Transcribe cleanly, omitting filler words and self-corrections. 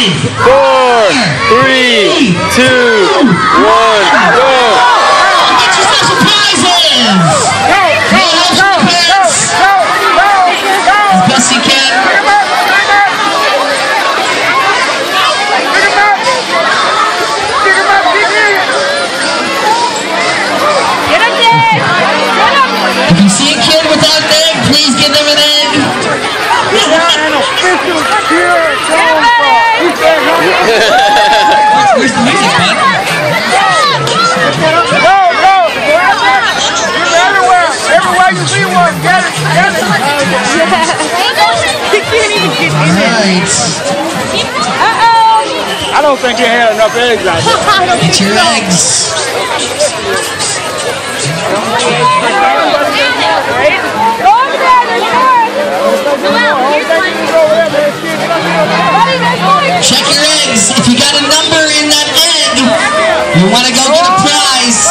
4, 3, 2, 1, go! Get yourself some prizes! As best you can. If you see a kid without an egg, please give them an egg. Where's the music, bud? Everywhere you see one, get it. He can't even get in there. I don't think you had enough eggs out there. Get your eggs. Check your eggs. If you got a number in that egg, you want to go get a prize.